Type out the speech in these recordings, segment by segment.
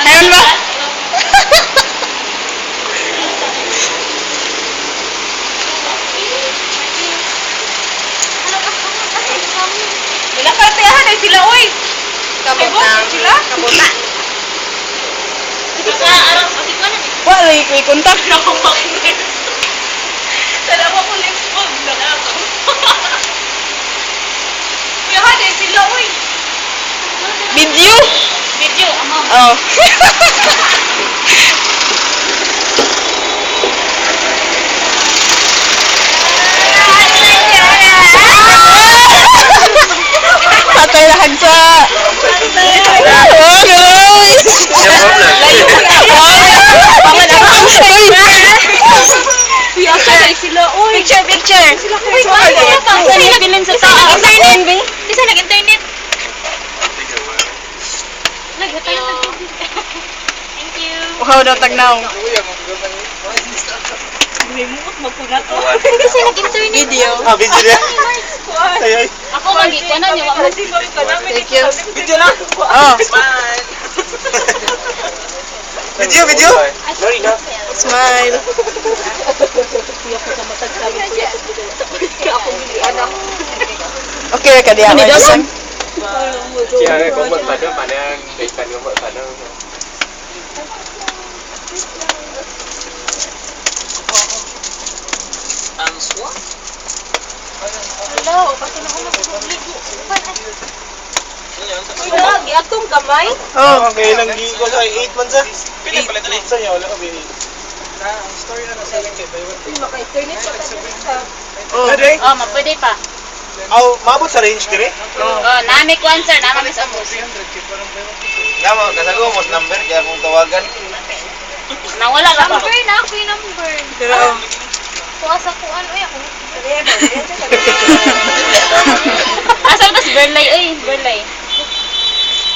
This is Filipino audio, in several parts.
Ayun ba? Wala ka tiyahan ay sila, uy. Kabutang. Sila? Kabuta. Arang asin ka na. Wala, ikontak. Dalawa ko next month. Dalawa. Tiyahan ay sila, uy. Video? Video, Oh. Patay na hagsa. Oh, guys. Tiyahan ay sila, uy. Picture. Uy, paano na pa? Kasi nag-bilin sa taas. Internet. Kasi nag-internet. Nag-tayo ng tubig. Thank you. Wow, daw tagnaw. Kasi nag-internet. Video. Ah, video na. Ay, ay. Ako mag-ikaw na niyo. Thank you. Video na. Oh, Video. smile. Okay, ka diya. Kaya kung magpano, panang baikan mo magpano. Ang swa? Hello, kasi na ako nag-public. Uy, lagi atong gamay. Oh, Okay lang di ko sa 8 man sa. Pili pala dali. Sa niya wala ka bili. Na, ang story na nasa lang kay Taiwan. Maka-internet pa tayo sa... oh. Ade, Oh, mapwede pa. aw maabot sa range dire. Oh, nami ko answer, nami sa bus. Yamo, kasago mo number kaya kung tawagan. Nawala ka ba? Number na ako yung number. Pero, Kuha sa kuan, uy ako. Asa ba si Berlay? Uy, Berlay.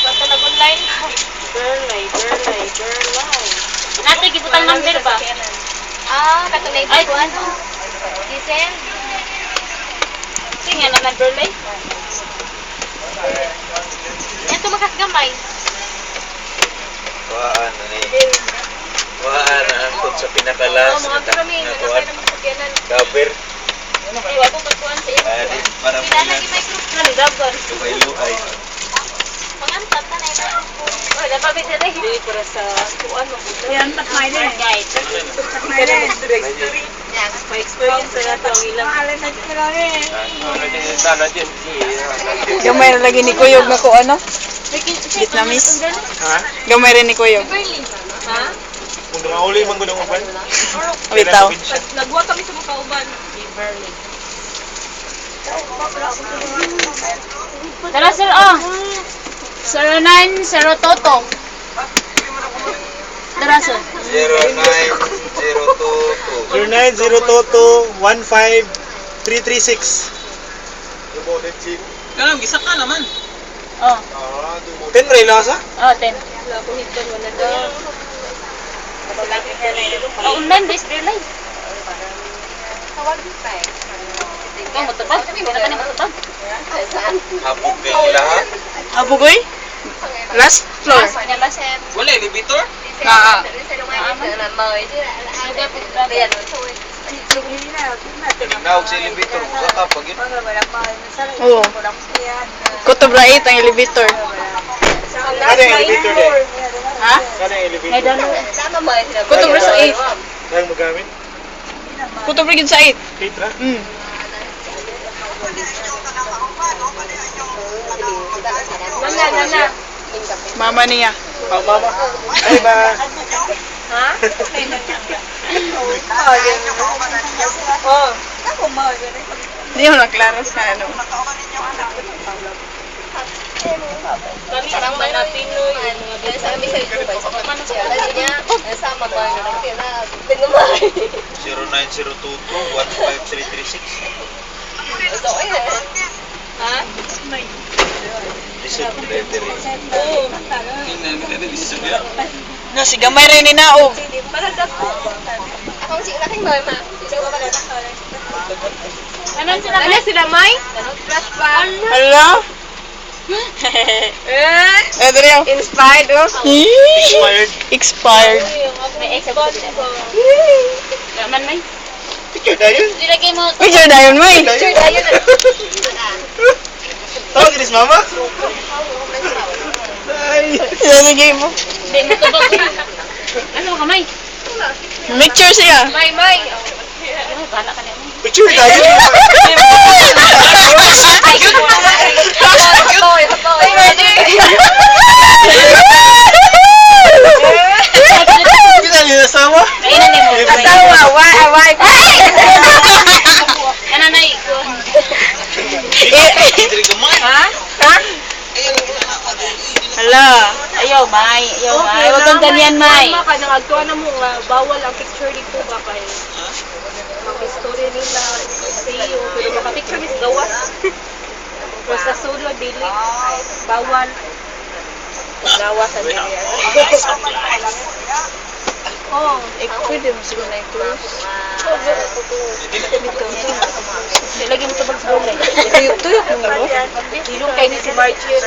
Basta nag-online. Berlay. Natin, gibutang number ba? Katulay ba ko ano? Giselle? Sige, naman Berlay. Ito makas gamay. Waan na ni. Waan na ang sa pinakalas. Mga karami, nakasay naman sa kiyanan. Cover. Ewa kong katuan sa iyo. Para mo Pinalagi may group na lugaban. luay. Pangantat ka na ito. Oh, napabit na rin. Hindi, para sa kuan mo. yan, patmay na eh. Guys. Patmay na eh. May experience na ito ang ilang. Gamay na lagi ni Kuyog na ko ano? Vietnamese. Ha? Gamay rin ni Kuyog. Berlin. Ha? Kung uli man gud ang uban. Bitaw. Nagwa kami sa mga kauban. Berlin. Tara sir, oh. 0902. Tara sir. 0902 15336. Kanang gisa ka naman. Oh. 10 ray lang sa? Oh, 10. Oh, online this real life. Ikaw matutag? Wala ka na matutag? Hapog kay lahat. Abugoy? Last floor. Wala elevator? Naa. Tinawag sa elevator mo ka pag yun. Oo. Kutob na 8 ang elevator. Kada yung elevator din. Ha? Kada yung elevator. May dalo. Kutob na sa 8. Dahil magamit. Kutob na sa 8. Petra. Nana. Mama niya. Oh, mama. Ay ba? Ha? Oh. Hindi mo na klaro sa ano. Kami lang man na Pinoy. Sa kami sa YouTube. Paano sa niya? Sama ba na 0902 15336. Ha? Lisod mo dahil diri. Oo. No, si gamay rin ni Naog. Akong sila kang boy ma. Ano sila? Ano sila, May? Crush pa. Hala? Dali ako. Inspired, oh. Expired. Expired. May expired ba? Laman, may. Picture na yun. Dilagay mo. Picture na yun, May. Picture na yun. Tawag din mama. Ay. Ilalagay mo. Hindi mo ito ba? Ano ka, may? Picture siya. May. Ay, bala ka na yun. Picture na yun. Kita niyo nasawa? Kainan mo. Asawa, away. Nanay ko. Ha? Hala. Ayaw, May. Huwag kang ganyan, May. Mama ka nangagtuwa na mo nga bawal ang picture dito ba kay mag-story nila CEO pero maka-picture mis gawas. Basta solo dili bawal. Gawas ang dili. Oh, Pwede mo siguro na i-close. lagi mo tabag sa ulay. Tuyok mo mo. Ilong kay ni si Margie.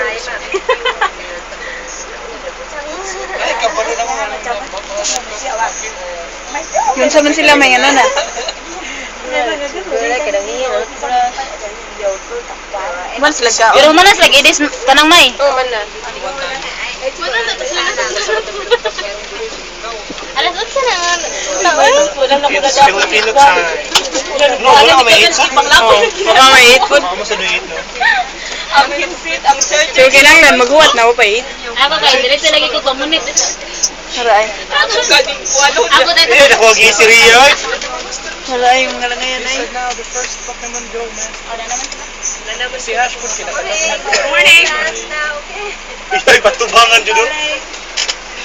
Ay, kabalo naman. Yun sa man sila may ano na. Mas laga. Pero manas lagi this kanang May. Oh, man na. Alas sa na. Filipino sa... No, wala ka may 8 sa? Baka may 8 po. Mama sa 8 no? So, kinanglan, maghuwat na ako pa 8. Ako kay diretso lagi ko pamunit. Haray. Ako dito. Eh, nakuha si Ria. Haray, yung ngalangayan ay. Now, the first Pokemon Go, man. Wala naman sila. Si Ashford, kinakagat. Morning! Ay, patubangan dyan doon.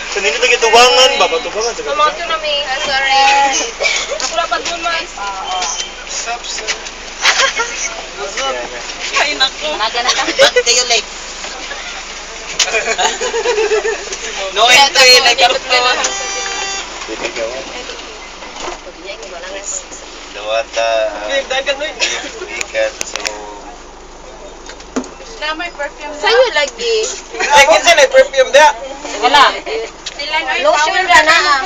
Sa nito tayo tubangan ba? Patubangan sa Mama ko na mi. Sorry. Ako lang pag man. Ay, nako. Naga na ka. kayo like? No entry, like karot ko. Luwata, weekend, so... Sa'yo lagi. Ay, kinsa na perfume da? Wala. Lotion ka na.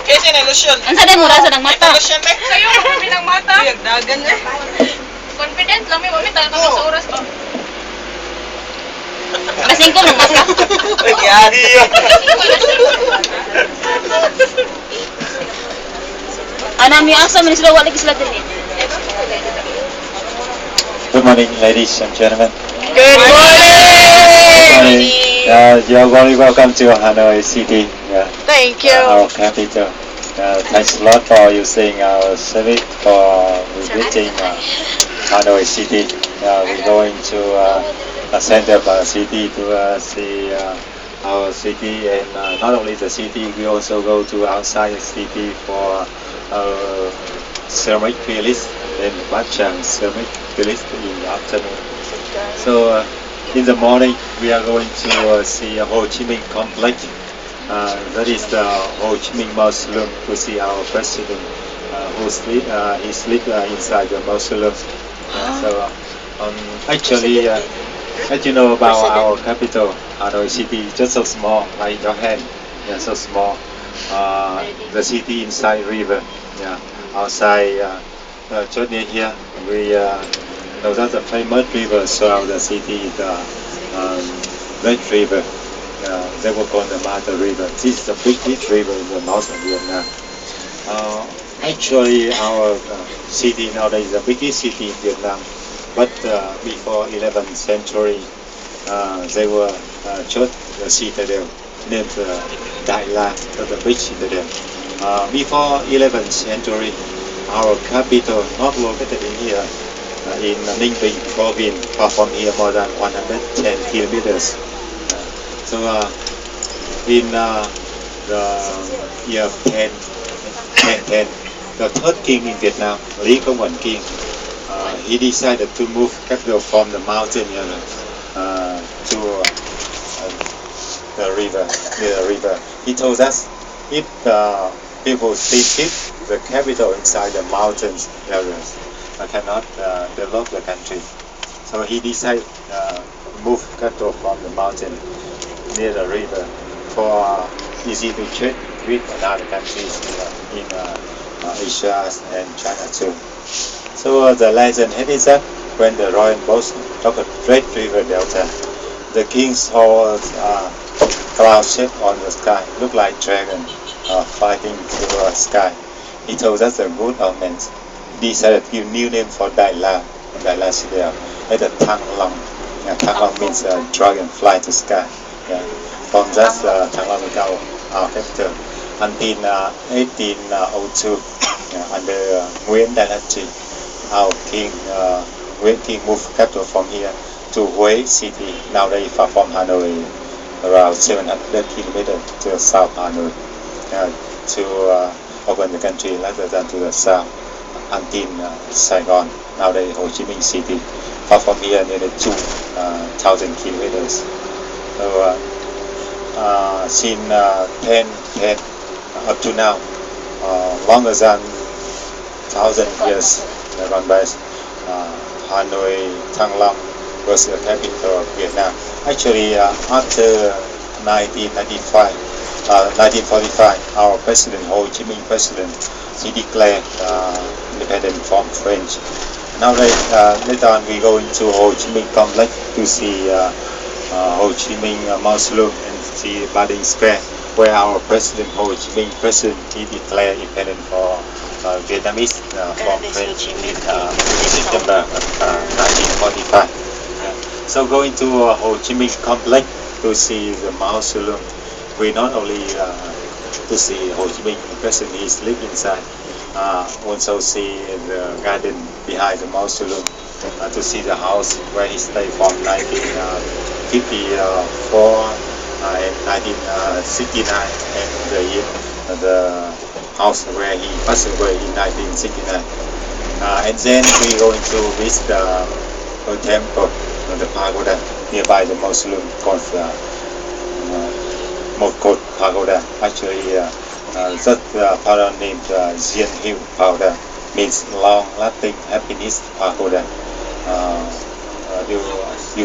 Kinsa na lotion? Ang sa mo rasa ng mata. Lotion na? Sa'yo kami ng mata. Dagan na. Confident lang mi. Mami tayo sa oras pa. Kasing ko ng mata. Nagyari yun. Anami asa man sila wala sila din. Good morning, ladies and gentlemen. Good morning! You're very welcome to Hanoi City, Thank you. our capital. Thanks a lot for using our service for visiting Hanoi City. We're going to the center of the city to see our city, and not only the city, we also go to outside the city for ceramic village and Bachang ceramic village in the afternoon. So in the morning we are going to see a Ho Chi Minh complex. That is the Ho Chi Minh Mausoleum to see our president who sleep. He sleep inside the mausoleum. Actually, as you know about our capital, Hanoi City, just so small, like your hand, so small. The city inside river, outside, just near here, we know that the famous river surround the city, the Red River. They were called the Mother River. This is the biggest river in the north of Vietnam. Actually, our city nowadays is the biggest city in Vietnam. But before 11th century, they were just the citadel named Dai La, the big citadel. Before 11th century, our capital not located in here, in Ninh Bình province, far from here more than 110 kilometers. So in the year 1010, the third king in Vietnam, Lý Công Uẩn King, he decided to move capital from the mountain to the river, near the river. He told us if people still keep the capital inside the mountains areas, cannot develop the country. So he decided move cattle from the mountain near the river for easy to trade with other countries in Asia and China too. So the legend had is that when the royal boats took a Red River Delta, the king saw cloud shape on the sky, look like dragon fighting through the sky. He told us a good omen. He decided to give new name for Daila, Daila Sidia, at the Tang Long. Tang Long means dragon fly to sky. Yeah. From that, Tang Long became our capital until 1802 under Nguyen Dynasty. Our king, Nguyễn King moved capital from here to Huế city, nowadays far from Hanoi, around 700 kilometers to the south Hanoi, to open the country rather than to the south until Saigon, nowadays Ho Chi Minh City, far from here nearly 2,000 kilometers. So since 10 up to now, longer than 1,000 years gone by, Hanoi, Thăng Long was the capital of Vietnam. Actually, after 1945, our president, Ho Chi Minh president, he declared independence from French. Now later on we go into Ho Chi Minh complex to see Ho Chi Minh mausoleum and see Badin Square, where our president, Ho Chi Minh president, he declared independence for Vietnamese from French in September 1945. So going to Ho Chi Minh complex to see the mausoleum, we not only to see Ho Chi Minh president he sleep inside, also see the garden behind the mausoleum, to see the house where he stayed from 1954 and 1969 and the house where he passed away in 1969. And then we going to visit the temple, the pagoda nearby the mausoleum called Mokot Pagoda. Actually, that pagoda named Zien Hill Pagoda means long-lasting happiness pagoda. You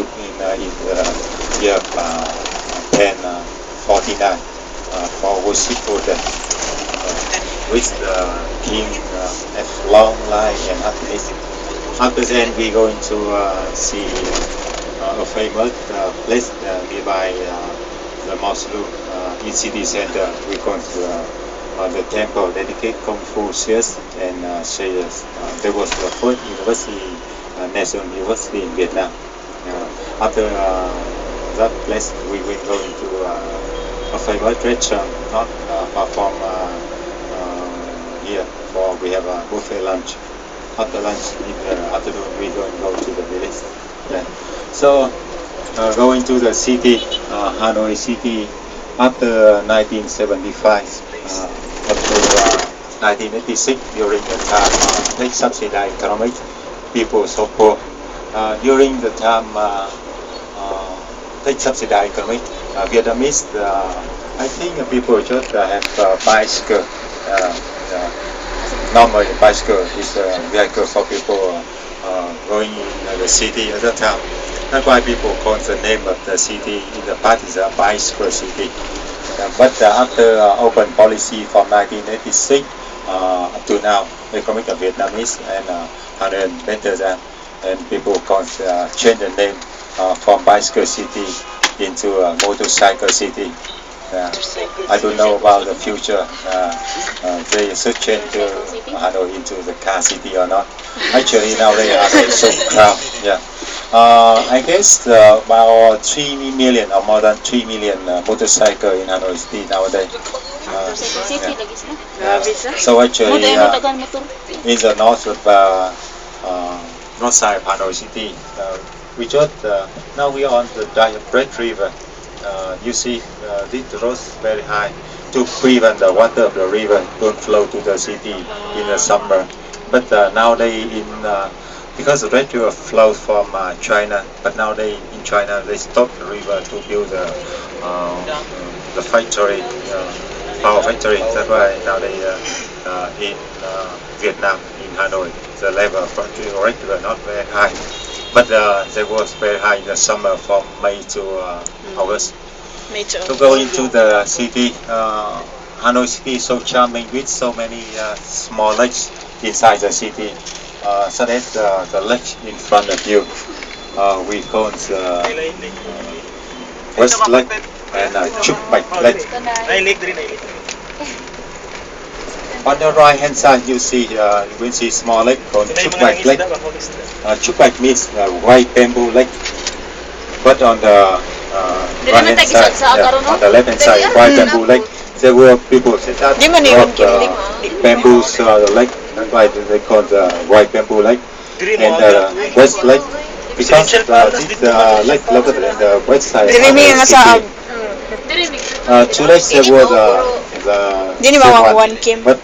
in the year 1049 for worship Buddha, which the king have long life and happiness. After then, we going to see a famous place nearby the mausoleum in city center. We go to the temple dedicated Confucius and Sayers. There was the first university, national university in Vietnam. After that place, we will go into a famous restaurant not far from here. For we have a buffet lunch. After lunch in the afternoon, we go to the village. Yeah. So going to the city, Hanoi city, after 1975 up to 1986, during the time they subsidized economic, people so poor. During the time they subsidized economic, Vietnamese, I think people just have bicycle. Normally, bicycle is a vehicle for people going in the city at that time. That's why people call the name of the city in the past is a bicycle city. But after open policy from 1986 up to now, economic of Vietnamese and 100 better than, and people change the name from bicycle city into a motorcycle city. I don't know about the future. They should change to Hanoi into the car city or not. Actually, now they are so crowded. Yeah. I guess about 3 million or more than 3 million motorcycle in Hanoi city nowadays. So actually, in the north of north side of Hanoi city, we just now we are on the Red River. You see, this road very high to prevent the water of the river don't flow to the city in the summer. But nowadays, because the Red River flows from China, but nowadays in China they stop the river to build the factory, power factory. That's why nowadays in Vietnam, in Hanoi, the level of Red River not very high. but they was very high in the summer from May to August. Medyo. To go into the city, Hanoi City is so charming with so many small lakes inside the city. Such as the lake in front of you, we call West Lake and Chuk Bạch Lake. Ay, lake din, ay lake. On the right hand side, you see you will see small lake called Tunay Chuk mga Bạch Lake. nangisda ba? Kung isda. Chuk Bạch means white bamboo lake, but on the right hand side, on the left hand side, white bamboo lake. There were people said that Di man even bamboos lake, that's why they call the white bamboo lake. Diri And mo the west lake, because this lake located in the west side of Dili mi the nga saag. city. Two lakes there were the Dili same mawang one, one Kim. but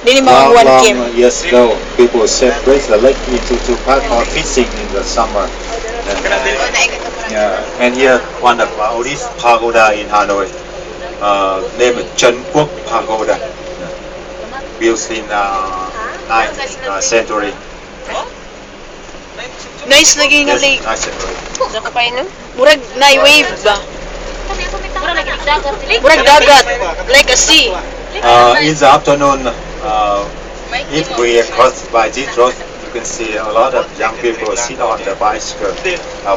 Dili mawang one Kim. years ago, people separate the lake into two parts for fishing in the summer. And, and here one of the oldest pagoda in Hanoi, named Trần Quốc Pagoda, built in 9th century. Nice lagi nga Yes, lake. 9th century. Murag na wave ba? Murag dagat. Like a sea. In the afternoon, if we cross by this road, you can see a lot of young people sit on the bicycle,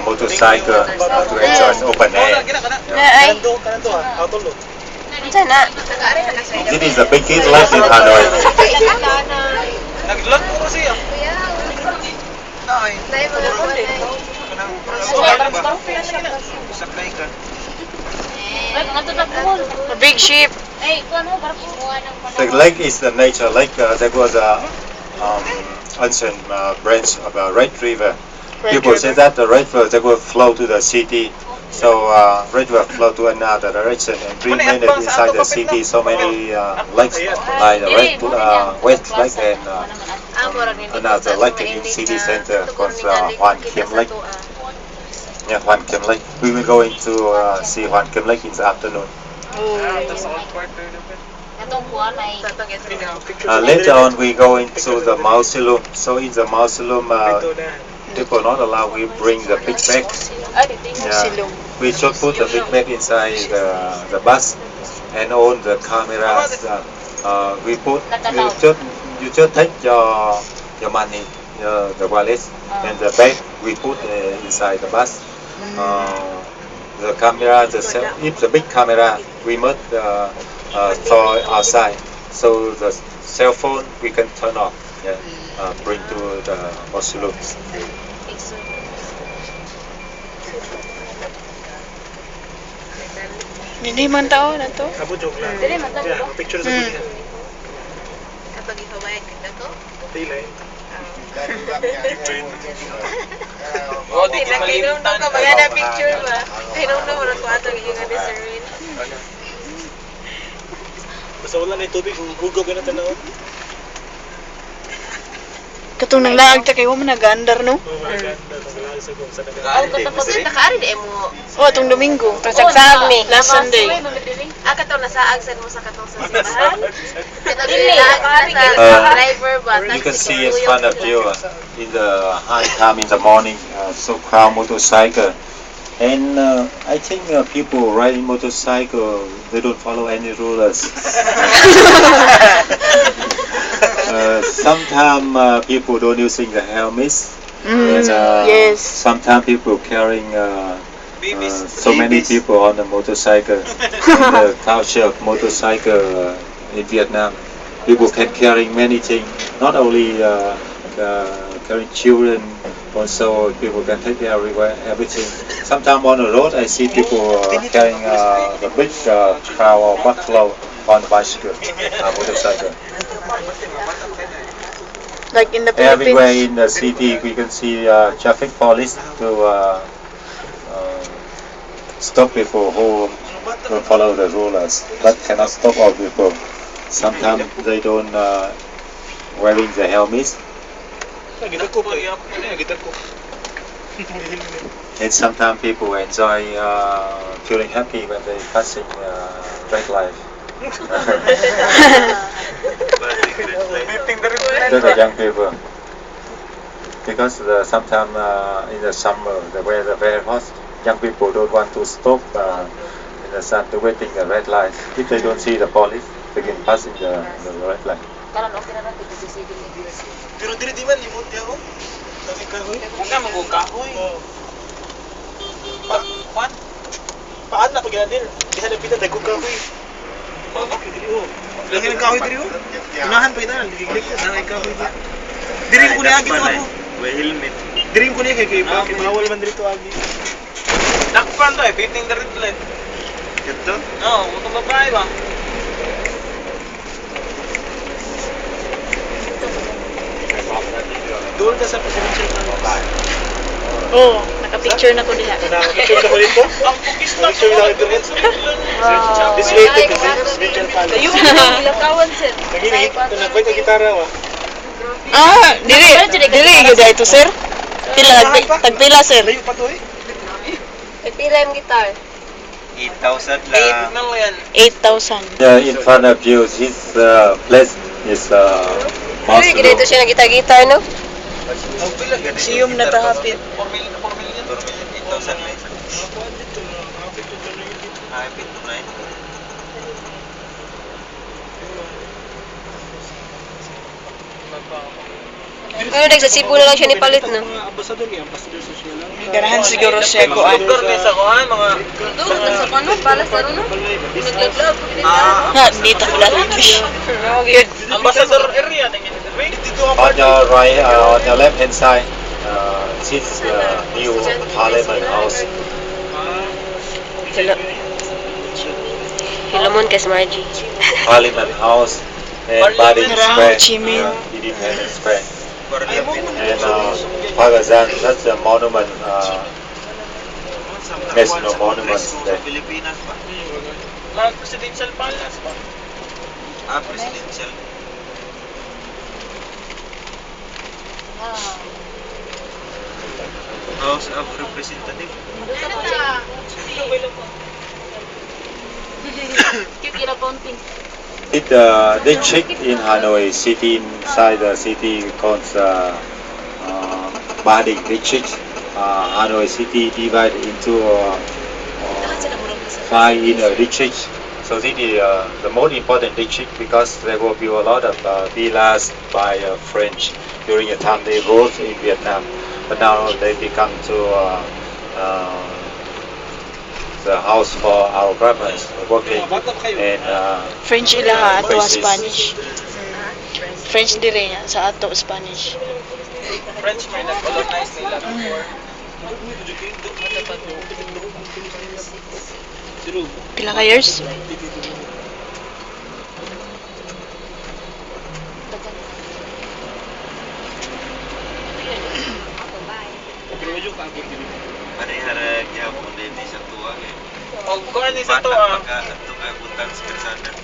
motorcycle to enjoy open air. Ay. Kanto ah, auto lo. This is the biggest lake in Hanoi. Nag-vlog po kasi ah. Sakay ka. A big ship. The lake is the nature lake. There was a ancient branch of a Red River. People say that the Red River they will flow to the city. So Red River flow to another direction and remain inside the city. So many lakes like the West Lake and another lake in city center called Hoan Kiem Lake. Yeah, Hoan Kiem Lake. We will go into see Hoan Kiem Lake in the afternoon. Later on, we go into the mausoleum. So in the mausoleum, people not allowed. We bring the big bag. Yeah. We should put the big bag inside the bus and all the cameras. We put you just take your money, the wallet, and the bag we put inside the bus. The camera, if the big camera, we must store outside. So the cell phone we can turn off. Yeah, bring to the mausoleum. Hindi man tao na to. Abo joke lang. Yeah, picture sa video. Tila eh. Oh, di ka malimutan. Maganda picture ba? Tinong na wala ko ato yung discern. Basta wala na yung tubig, hugaw ka na tanaw. Katong nang laag ta kay mo nag-andar no. Oh my God, nakalaan sa kung saan Ang katapos na nakaari na mo. Oh, atong Domingo. Kasagsaag ni last Sunday. Katong nasaag sa mo sa katong sa simbahan. Driver ba? You can see in front of you in the high time in the morning, so crowd motorcycle. And I think people riding motorcycle, they don't follow any rules. Sometimes people don't using the helmets. And, Yes. sometimes people carrying so many people on the motorcycle. In the culture of motorcycle in Vietnam, people can carry many things. Not only carrying children, also people can take everything. Sometimes on the road, I see people carrying the big cow or buffalo on the bicycle, motorcycle. Like in the Everywhere Philippines. in the city, we can see traffic police to stop people who don't follow the rules, but cannot stop all people. Sometimes they don't wearing the helmets, Gitar ko pa. Gitar ko. and sometimes people enjoy feeling happy when they passing red light. Beeping na rin. Those are young people. because sometimes in the summer the weather very hot. Young people don't want to stop in the sun to waiting the red light. If they don't see the police, they can pass in the red light. Karon okay na natin kasi sige ni. Pero diri di man limot niya ko. Dami kahoy. Huwag mo kahoy. Oo. Paan na pag dir. Diha na pita dagko kahoy. Lagi ng kahoy diri. Unahan pa ita, liglig ko na kahoy diri. Diri ko niya gito ako. Helmet. Diri ko niya kay bawal man diri to agi. Nakpan to eh, fitting the red light. Ito. Oo, huwag kang babae ba? Doon ka sa presidential palace. Oh, nakapicture na ko diha. Picture na ko dito. Ang pukis na Picture na ko dito. This way to presidential palace. Ayun, ilakawan sir. Nagbayad ang gitara wa. Ah, dili gyud ito sir. Tagpila sir. Layo pa to eh. Pila yung guitar. 8,000 lang. Tignan mo yan. 8,000. In front of you, this place is Uy, ganito siya na gitar-gitar, no? Siyom na tahapit. 4 million. 8,000 na isa. Hapit to na yun. Pero sa Cebu na lang siya nipalit, no? Mga ambassador niya, ambassador sa siya lang. Ganahan siguro siya ko ang Lugar din sa kuhan, mga... Doon, nasa kano, balas na no? Naglaglab, ha dito wala English. Ambassador area, tingin. on your right, on your left hand side. This new Parliament House. Hilamon kay Margie. Parliament House and Badin Parliament. Square, Independence Square. And Pagazan, that's a monument, national monument there. Pilipinas pa. Mga presidential palace pa. Presidential. House of Representative. They check in Hanoi city, inside the city called Bading district. Hanoi city divided into 5 inner districts. So this is the most important district because there will be a lot of villas by French during the time they ruled in Vietnam. But now they become to the house for our governments working in French ilaha ato places. Spanish. French dire sa ato Spanish. French may nag-colonize nila before. Pila ka years? Pare-harag yapon din sa tuwa eh. O kuha ni sa tuwa. Ito ka butang sa kalsada.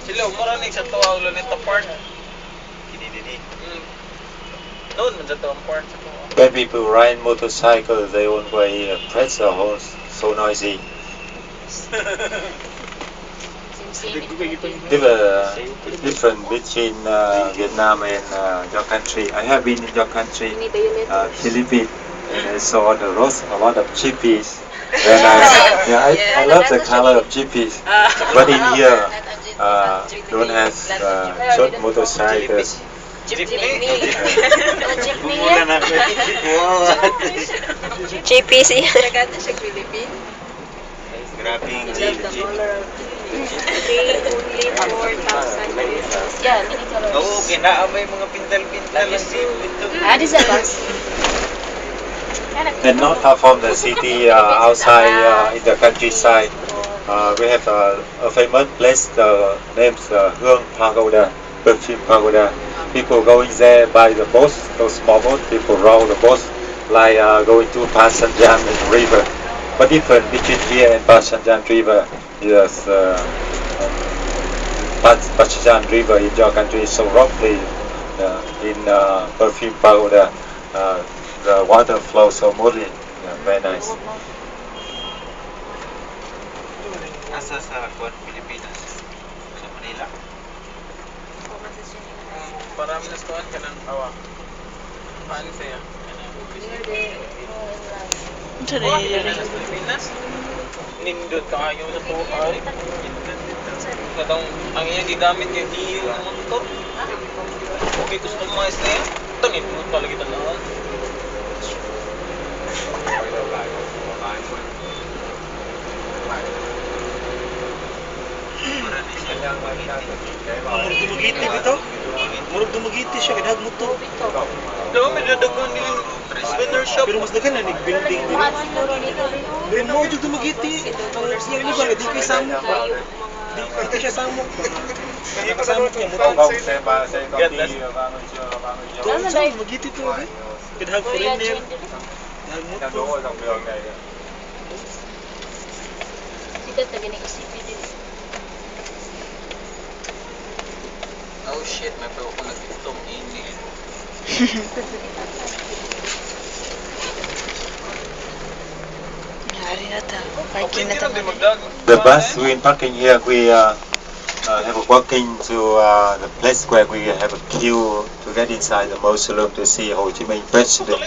Sila umura ni sa tuwa ulo nito part. Kini. Noon man sa tuwa part sa tuwa. When people ride motorcycle, they always press the horns so noisy. Different between Vietnam and your country. I have been in your country, Philippines, and I saw on the roads a lot of chippies. Very nice. I love the color of chippies. But in here, don't have short motorcycles. JPC. Grabing Oo, kinaamay mga pintal-pintal ang sim ito. Di sa bus. And not far from the city, outside in the countryside, we have a famous place. The name's Hương Pagoda, Perfume Pagoda. People going there by the boat, those small boats. People row the boat like going to Pasanjan River. But different between here and Pasanjan River is Pasanjan River in your country is so rocky. In Perfume Pagoda, the water flows so smoothly. Very nice. Asa sa Kuan, Pilipinas. Sa Manila. Parami na kuan ka ng awa. Paano sa'yo? Ano sa nililiri? Sa Pilipinas? Nindot kayo sa tuwa. Katong ang iyang gigamit yung hiyo ng motor. Okay, customize na yan. Ito, nindot talaga ito lang. Murag dumagiti bito. Murag dumagiti siya kay mo to. Diba, may dadagan din yung spinner shop. Pero mas dagan na nig building din. Pero mo jud dumagiti. Ang siya ni ba di kay samo. Di kay siya samo. Kaya kasama ko mo to. Ano dai magiti to ba? Kidhag foreigner. Kidhag mo to. Sikat na ganang isipin din. Oh shit, may pa ako nagtitong ini. Nangyari na ta. Parking na ta. The bus we in parking here, we have a walking to the place where we have a queue to get inside the mausoleum to see Ho Chi Minh President.